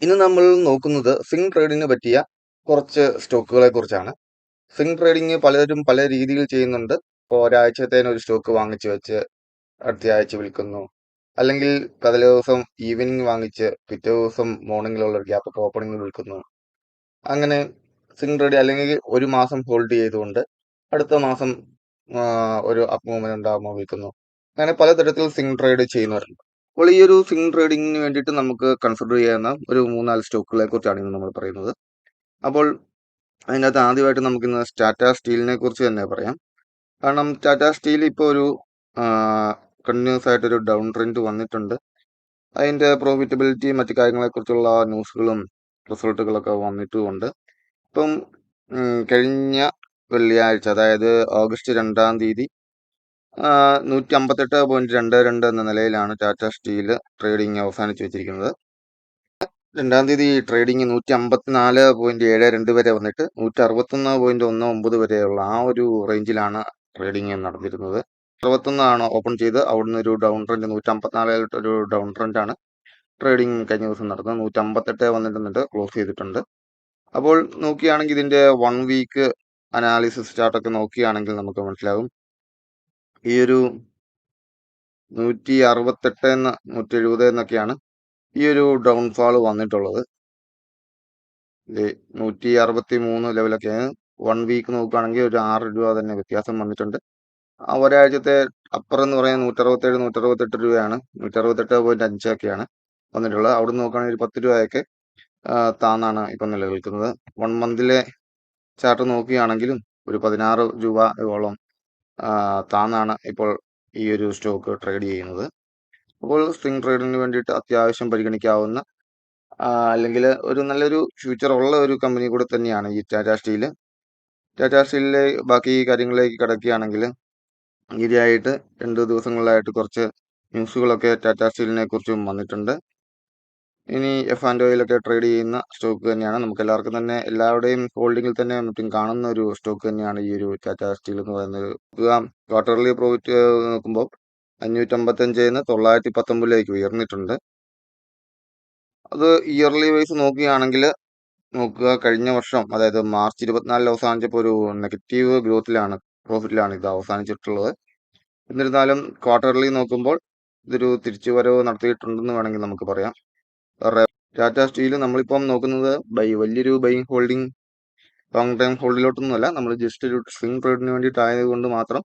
ഇന്ന് നമ്മൾ നോക്കുന്നത് സ്വിംഗ് ട്രേഡിങ്ങിന് പറ്റിയ കുറച്ച് സ്റ്റോക്കുകളെ കുറിച്ചാണ്. സ്വിംഗ് ട്രേഡിങ് പലരും പല രീതിയിൽ ചെയ്യുന്നുണ്ട്. ഇപ്പോൾ ഒരാഴ്ചത്തേന് ഒരു സ്റ്റോക്ക് വാങ്ങിച്ചു വെച്ച് അടുത്ത ആഴ്ച വിൽക്കുന്നു. അല്ലെങ്കിൽ തലേ ദിവസം ഈവനിങ് വാങ്ങിച്ച് പിറ്റേ ദിവസം മോർണിംഗിലുള്ള ഒരു ഗ്യാപ്പ് ഓപ്പണിംഗ് വിൽക്കുന്നു. അങ്ങനെ സ്വിംഗ് ട്രേഡ് അല്ലെങ്കിൽ ഒരു മാസം ഹോൾഡ് ചെയ്തുകൊണ്ട് അടുത്ത മാസം ഒരു അപ്പ് മൂവ്മെന്റ് ഉണ്ടാകുമ്പോൾ വിൽക്കുന്നു. അങ്ങനെ പലതരത്തിൽ സ്വിംഗ് ട്രേഡ് ചെയ്യുന്നവരുണ്ട്. അപ്പോൾ ഈ ഒരു സ്വിംഗ് ട്രേഡിങ്ങിന് വേണ്ടിയിട്ട് നമുക്ക് കൺസിഡർ ചെയ്യാവുന്ന ഒരു 3-4 സ്റ്റോക്കുകളെ കുറിച്ചാണ് ഇന്ന് നമ്മൾ പറയുന്നത്. അപ്പോൾ അതിനകത്ത് ആദ്യമായിട്ട് നമുക്കിന്ന് ടാറ്റ സ്റ്റീലിനെ കുറിച്ച് തന്നെ പറയാം. കാരണം ടാറ്റ സ്റ്റീൽ ഇപ്പോൾ ഒരു കണ്ടിന്യൂസ് ആയിട്ടൊരു ഡൗൺ ട്രെൻഡ് വന്നിട്ടുണ്ട്. അതിൻ്റെ പ്രോഫിറ്റബിലിറ്റി മറ്റു കാര്യങ്ങളെക്കുറിച്ചുള്ള ന്യൂസുകളും റിസൾട്ടുകളൊക്കെ വന്നിട്ടുമുണ്ട്. ഇപ്പം കഴിഞ്ഞ വെള്ളിയാഴ്ച, അതായത് ഓഗസ്റ്റ് 2-ാം തീയതി 158.22 എന്ന നിലയിലാണ് ടാറ്റ സ്റ്റീൽ ട്രേഡിംഗ് അവസാനിച്ചു വെച്ചിരിക്കുന്നത്. 2-ാം തീയതി ട്രേഡിംഗ് 154.72 വരെ വന്നിട്ട് 161.19 വരെയുള്ള ആ ഒരു റേഞ്ചിലാണ് ട്രേഡിംഗ് നടന്നിരുന്നത്. 61 ഓപ്പൺ ചെയ്ത് അവിടുന്ന് ഒരു ഡൗൺ ട്രെൻഡ് 154 ഒരു ഡൗൺ ട്രെൻഡാണ് ട്രേഡിംഗ് കഴിഞ്ഞ ദിവസം നടന്നത്. 158 വന്നിട്ട് ക്ലോസ് ചെയ്തിട്ടുണ്ട്. അപ്പോൾ നോക്കുകയാണെങ്കിൽ ഇതിന്റെ 1 വീക്ക് അനാലിസിസ് ചാർട്ടൊക്കെ നോക്കുകയാണെങ്കിൽ നമുക്ക് മനസ്സിലാകും ഈ ഒരു 168 170 എന്നൊക്കെയാണ് ഈ ഒരു ഡൗൺഫാൾ വന്നിട്ടുള്ളത്. 163 ലെവലൊക്കെയാണ്. 1 വീക്ക് നോക്കുകയാണെങ്കിൽ ഒരു 6 രൂപ തന്നെ വ്യത്യാസം വന്നിട്ടുണ്ട്. ആ ഒരാഴ്ചത്തെ അപ്പർ എന്ന് പറയുന്നത് 167 168 രൂപയാണ്. 168.5 ഒക്കെയാണ് വന്നിട്ടുള്ളത്. അവിടെ നോക്കുകയാണെങ്കിൽ ഒരു 10 രൂപയൊക്കെ താന്നാണ് ഇപ്പം നിലനിൽക്കുന്നത്. 1 മന്തിലെ ചാർട്ട് നോക്കുകയാണെങ്കിലും ഒരു 16 രൂപയോളം താന്നാണ് ഇപ്പോൾ ഈ ഒരു സ്റ്റോക്ക് ട്രേഡ് ചെയ്യുന്നത്. അപ്പോൾ സ്വിംഗ് ട്രേഡിന് വേണ്ടിയിട്ട് അത്യാവശ്യം പരിഗണിക്കാവുന്ന അല്ലെങ്കിൽ ഒരു നല്ലൊരു ഫ്യൂച്ചർ ഉള്ള ഒരു കമ്പനി കൂടെ തന്നെയാണ് ഈ ടാറ്റ സ്റ്റീൽ. ടാറ്റ സ്റ്റീലിലെ ബാക്കി കാര്യങ്ങളിലേക്ക് കിടക്കുകയാണെങ്കിൽ ഈയിടെയായിട്ട് 2 ദിവസങ്ങളിലായിട്ട് കുറച്ച് ന്യൂസുകളൊക്കെ ടാറ്റ സ്റ്റീലിനെ കുറിച്ചും വന്നിട്ടുണ്ട്. ഇനി എഫ് ആൻഡ് ഓയിലൊക്കെ ട്രേഡ് ചെയ്യുന്ന സ്റ്റോക്ക് തന്നെയാണ്. നമുക്ക് എല്ലാവർക്കും തന്നെ എല്ലാവരുടെയും ഹോൾഡിങ്ങിൽ തന്നെ മറ്റും കാണുന്ന ഒരു സ്റ്റോക്ക് തന്നെയാണ് ഈ ഒരു ടാറ്റ സ്റ്റീൽ എന്ന് പറയുന്നത്. ക്വാർട്ടർലി പ്രോഫിറ്റ് നോക്കുമ്പോൾ 555 919 ഉയർന്നിട്ടുണ്ട്. അത് ഇയർലി വൈസ് നോക്കുകയാണെങ്കിൽ നോക്കുക, കഴിഞ്ഞ വർഷം അതായത് മാർച്ച് 24 അവസാനിച്ചപ്പോൾ ഒരു നെഗറ്റീവ് പ്രോഫിറ്റിലാണ് ഇത് അവസാനിച്ചിട്ടുള്ളത്. എന്നിരുന്നാലും ക്വാർട്ടർലി നോക്കുമ്പോൾ ഇതൊരു തിരിച്ചുവരവ് നടത്തിയിട്ടുണ്ടെന്ന് വേണമെങ്കിൽ നമുക്ക് പറയാം. ടാറ്റ സ്റ്റീൽ നമ്മളിപ്പം നോക്കുന്നത് വലിയൊരു ബൈങ് ഹോൾഡിംഗ് ലോങ് ടൈം ഹോൾഡിലോട്ടൊന്നുമല്ല, നമ്മൾ ജസ്റ്റ് ഒരു സ്വിംഗ് ട്രേഡിന് വേണ്ടിയിട്ടായതുകൊണ്ട് മാത്രം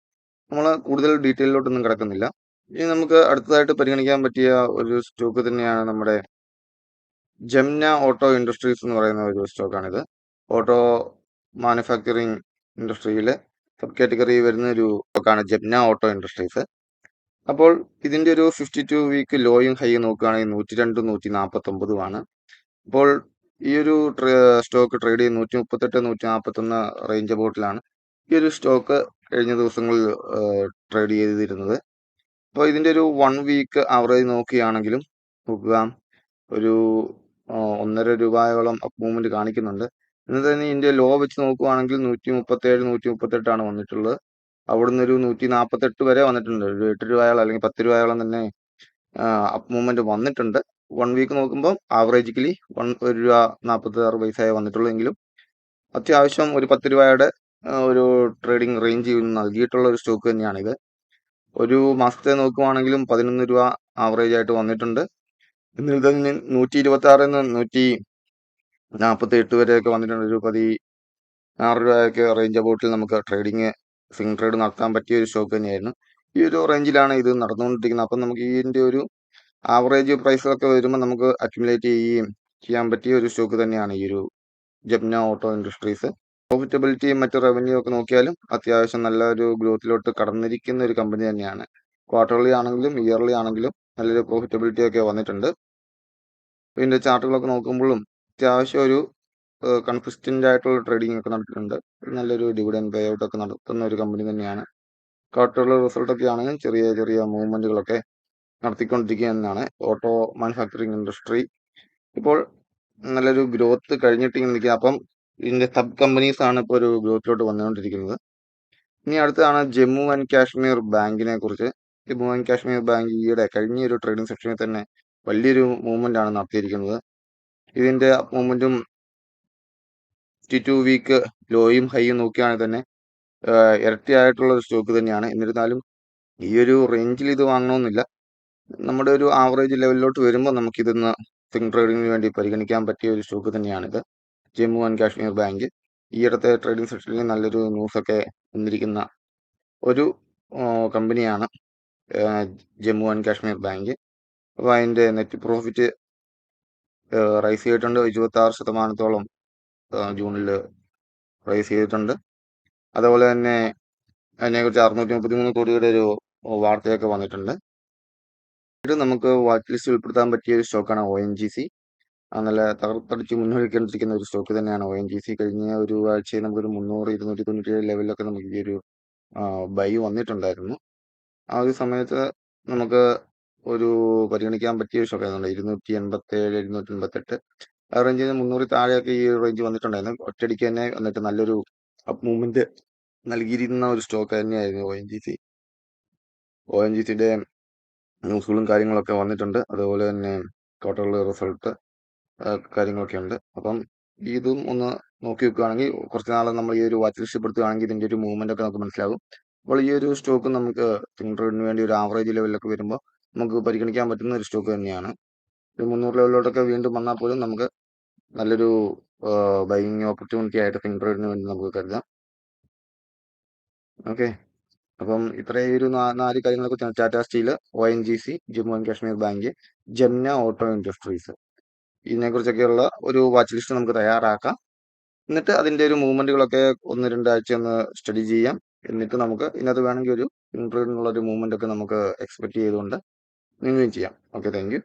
നമ്മൾ കൂടുതൽ ഡീറ്റെയിലോട്ടൊന്നും കിടക്കുന്നില്ല. ഇനി നമുക്ക് അടുത്തതായിട്ട് പരിഗണിക്കാൻ പറ്റിയ ഒരു സ്റ്റോക്ക് തന്നെയാണ് നമ്മുടെ ജംന ഓട്ടോ ഇൻഡസ്ട്രീസ് എന്ന് പറയുന്ന ഒരു സ്റ്റോക്കാണിത്. ഓട്ടോ മാനുഫാക്ചറിങ് ഇൻഡസ്ട്രിയിലെ സബ് കാറ്റഗറി വരുന്ന ഒരു സ്റ്റോക്കാണ് ജംന ഓട്ടോ ഇൻഡസ്ട്രീസ്. അപ്പോൾ ഇതിന്റെ ഒരു 52 വീക്ക് ലോയും ഹൈയും നോക്കുകയാണെങ്കിൽ 102 149 അപ്പോൾ ഈ ഒരു സ്റ്റോക്ക് ട്രേഡ് ചെയ്ത് 138 141 റേഞ്ച് അബൌട്ടിലാണ് ഈ ഒരു സ്റ്റോക്ക് കഴിഞ്ഞ ദിവസങ്ങളിൽ ട്രേഡ് ചെയ്തിരുന്നത്. അപ്പോൾ ഇതിന്റെ ഒരു 1 വീക്ക് ആവറേജ് നോക്കുകയാണെങ്കിലും നോക്കുക ഒരു 1.5 രൂപയോളം അപ്പ് മൂവ്മെന്റ് കാണിക്കുന്നുണ്ട്. എന്നിട്ട് തന്നെ ഇതിന്റെ ലോ വെച്ച് നോക്കുകയാണെങ്കിൽ 137 138 വന്നിട്ടുള്ളത്. അവിടുന്ന് ഒരു 148 വരെ വന്നിട്ടുണ്ട്. ഒരു 8 രൂപയോളം അല്ലെങ്കിൽ 10 രൂപയോളം തന്നെ അപ്പ് മൂവ്മെന്റ് വന്നിട്ടുണ്ട്. 1 വീക്ക് നോക്കുമ്പോൾ ആവറേജിക്കലി 1 രൂപ 46 പൈസയെ വന്നിട്ടുള്ളൂ. എങ്കിലും അത്യാവശ്യം ഒരു 10 രൂപയുടെ ഒരു ട്രേഡിംഗ് റേഞ്ച് നൽകിയിട്ടുള്ള ഒരു സ്റ്റോക്ക് തന്നെയാണിത്. ഒരു മാസത്തെ നോക്കുവാണെങ്കിലും 11 രൂപ ആവറേജ് ആയിട്ട് വന്നിട്ടുണ്ട്. എന്നിൽ തന്നെ 126 148 വരെയൊക്കെ വന്നിട്ടുണ്ട്. ഒരു 16 രൂപയൊക്കെ റേഞ്ച് അബൌട്ടിൽ നമുക്ക് സ്വിംഗ് ട്രേഡ് നടത്താൻ പറ്റിയ ഒരു സ്റ്റോക്ക് തന്നെയായിരുന്നു. ഈ ഒരു റേഞ്ചിലാണ് ഇത് നടന്നുകൊണ്ടിരിക്കുന്നത്. അപ്പം നമുക്ക് ഇതിന്റെ ഒരു ആവറേജ് പ്രൈസൊക്കെ വരുമ്പോൾ നമുക്ക് അക്യുമുലേറ്റ് ചെയ്യാൻ പറ്റിയ ഒരു സ്റ്റോക്ക് തന്നെയാണ് ഈ ഒരു ജംന ഓട്ടോ ഇൻഡസ്ട്രീസ്. പ്രോഫിറ്റബിലിറ്റിയും മറ്റു റവന്യൂ ഒക്കെ നോക്കിയാലും അത്യാവശ്യം നല്ലൊരു ഗ്രോത്തിലോട്ട് കടന്നിരിക്കുന്ന ഒരു കമ്പനി തന്നെയാണ്. ക്വാർട്ടർലി ആണെങ്കിലും ഇയർലി ആണെങ്കിലും നല്ലൊരു പ്രോഫിറ്റബിലിറ്റി ഒക്കെ വന്നിട്ടുണ്ട്. ഇതിന്റെ ചാർട്ടുകളൊക്കെ നോക്കുമ്പോഴും അത്യാവശ്യം ഒരു കൺസിസ്റ്റന്റ് ആയിട്ടുള്ള ട്രേഡിംഗ് ഒക്കെ നടത്തിയിട്ടുണ്ട്. നല്ലൊരു ഡിവിഡൻഡ് പേ ഔട്ട് ഒക്കെ നടത്തുന്ന ഒരു കമ്പനി തന്നെയാണ്. ക്വാർട്ടർലി റിസൾട്ട് ഒക്കെ ആണെങ്കിലും ചെറിയ ചെറിയ മൂവ്മെന്റുകളൊക്കെ നടത്തിക്കൊണ്ടിരിക്കുക എന്നാണ്. ഓട്ടോ മാനുഫാക്ചറിങ് ഇൻഡസ്ട്രി ഇപ്പോൾ നല്ലൊരു ഗ്രോത്ത് കഴിഞ്ഞിട്ട് ഇങ്ങനെ നിൽക്കുക. അപ്പം ഇതിന്റെ സബ് കമ്പനീസ് ആണ് ഇപ്പോൾ ഒരു ഗ്രോത്തിലോട്ട് വന്നുകൊണ്ടിരിക്കുന്നത്. ഇനി അടുത്തതാണ് ജമ്മു ആൻഡ് കാശ്മീർ ബാങ്കിനെ കുറിച്ച്. ജമ്മു ആൻഡ് കാശ്മീർ ബാങ്ക് ഈയിടെ കഴിഞ്ഞ ഒരു ട്രേഡിംഗ് സെക്ഷനിൽ തന്നെ വലിയൊരു മൂവ്മെന്റ് ആണ് നടത്തിയിരിക്കുന്നത്. ഇതിൻ്റെ അപ്പ് മൂവ്മെൻറ്റും 52 വീക്ക് ലോയും ഹൈയും നോക്കുകയാണെങ്കിൽ തന്നെ ഇരട്ടിയായിട്ടുള്ള ഒരു സ്റ്റോക്ക് തന്നെയാണ്. എന്നിരുന്നാലും ഈ ഒരു റേഞ്ചിൽ ഇത് വാങ്ങണമെന്നില്ല. നമ്മുടെ ഒരു ആവറേജ് ലെവലിലോട്ട് വരുമ്പോൾ നമുക്കിതൊന്ന് സ്വിംഗ് ട്രേഡിങ്ങിന് വേണ്ടി പരിഗണിക്കാൻ പറ്റിയ ഒരു സ്റ്റോക്ക് തന്നെയാണിത്. ജമ്മു ആൻഡ് കാശ്മീർ ബാങ്ക് ഈ അടുത്ത ട്രേഡിംഗ് സെഷനിൽ നല്ലൊരു ന്യൂസൊക്കെ വന്നിരിക്കുന്ന ഒരു കമ്പനിയാണ് ജമ്മു ആൻഡ് കാശ്മീർ ബാങ്ക്. അപ്പോൾ അതിൻ്റെ നെറ്റ് പ്രോഫിറ്റ് റൈസ് ചെയ്തിട്ടുണ്ട്. 26% ജൂണിൽ റൈസ് ചെയ്തിട്ടുണ്ട്. അതുപോലെ തന്നെ അതിനെക്കുറിച്ച് 633 കോടിയുടെ ഒരു വാർത്തയൊക്കെ വന്നിട്ടുണ്ട്. ഇത് നമുക്ക് വാച്ച് ലിസ്റ്റിൽ ഉൾപ്പെടുത്താൻ പറ്റിയ ഒരു സ്റ്റോക്കാണ് ONGC. നല്ല തകർത്തടിച്ച് മുന്നേറിക്കൊണ്ടിരിക്കുന്ന ഒരു സ്റ്റോക്ക് തന്നെയാണ് ONGC. കഴിഞ്ഞ ഒരു ആഴ്ചയിൽ നമുക്കൊരു 300-297 ലെവലിലൊക്കെ നമുക്ക് ഈ ഒരു ബൈ വന്നിട്ടുണ്ടായിരുന്നു. ആ ഒരു സമയത്ത് നമുക്ക് ഒരു പരിഗണിക്കാൻ പറ്റിയ ഒരു സ്റ്റോക്കായിരുന്നു. 287, 288 ആ റേഞ്ചിൽ 300 താഴെയൊക്കെ ഈ റേഞ്ച് വന്നിട്ടുണ്ടായിരുന്നു. ഒറ്റയടിക്ക് തന്നെ വന്നിട്ട് നല്ലൊരു അപ്പ് മൂവ്മെന്റ് നൽകിയിരുന്ന ഒരു സ്റ്റോക്ക് തന്നെയായിരുന്നു ONGC. ONGCയുടെ ന്യൂസുകളും കാര്യങ്ങളൊക്കെ വന്നിട്ടുണ്ട്. അതുപോലെ തന്നെ ക്വാർട്ടർലി റിസൾട്ട് കാര്യങ്ങളൊക്കെ ഉണ്ട്. അപ്പം ഇതും ഒന്ന് നോക്കി വെക്കുകയാണെങ്കിൽ കുറച്ച് നാൾ നമ്മൾ ഈ ഒരു വാച്ച് ലിസ്റ്റ് പെടുത്തുകയാണെങ്കിൽ ഇതിൻ്റെ ഒരു മൂവ്മെന്റ് ഒക്കെ നമുക്ക് മനസ്സിലാകും. അപ്പോൾ ഈ ഒരു സ്റ്റോക്ക് നമുക്ക് സ്വിംഗ് ട്രേഡിന് വേണ്ടി ഒരു ആവറേജ് ലെവലിലൊക്കെ വരുമ്പോൾ നമുക്ക് പരിഗണിക്കാൻ പറ്റുന്ന ഒരു സ്റ്റോക്ക് തന്നെയാണ്. ഒരു 300 ലെവലിലോട്ടൊക്കെ വീണ്ടും വന്നാൽ പോലും നമുക്ക് നല്ലൊരു ബൈയിങ് ഓപ്പർച്യൂണിറ്റി ആയിട്ട് സ്വിംഗ് ട്രേഡിന് വേണ്ടി നമുക്ക് കരുതാം. ഓക്കെ, അപ്പം ഇത്രയും ഒരു 4 കാര്യങ്ങളെ കുറിച്ചാണ്. Tata steel, ONGC, Jammu and Kashmir bank, Jamna auto industries, ഇതിനെക്കുറിച്ചൊക്കെയുള്ള ഒരു വാച്ച് ലിസ്റ്റ് നമുക്ക് തയ്യാറാക്കാം. എന്നിട്ട് അതിൻ്റെ ഒരു മൂവ്മെന്റുകളൊക്കെ 1-2 ആഴ്ച ഒന്ന് സ്റ്റഡി ചെയ്യാം. എന്നിട്ട് നമുക്ക് ഇതിനകത്ത് വേണമെങ്കിൽ ഒരു ഇൻട്രേഡിനുള്ള ഒരു മൂവ്മെന്റ് ഒക്കെ നമുക്ക് എക്സ്പെക്ട് ചെയ്തുകൊണ്ട് നീങ്ങുകയും ചെയ്യാം. Okay, thank you.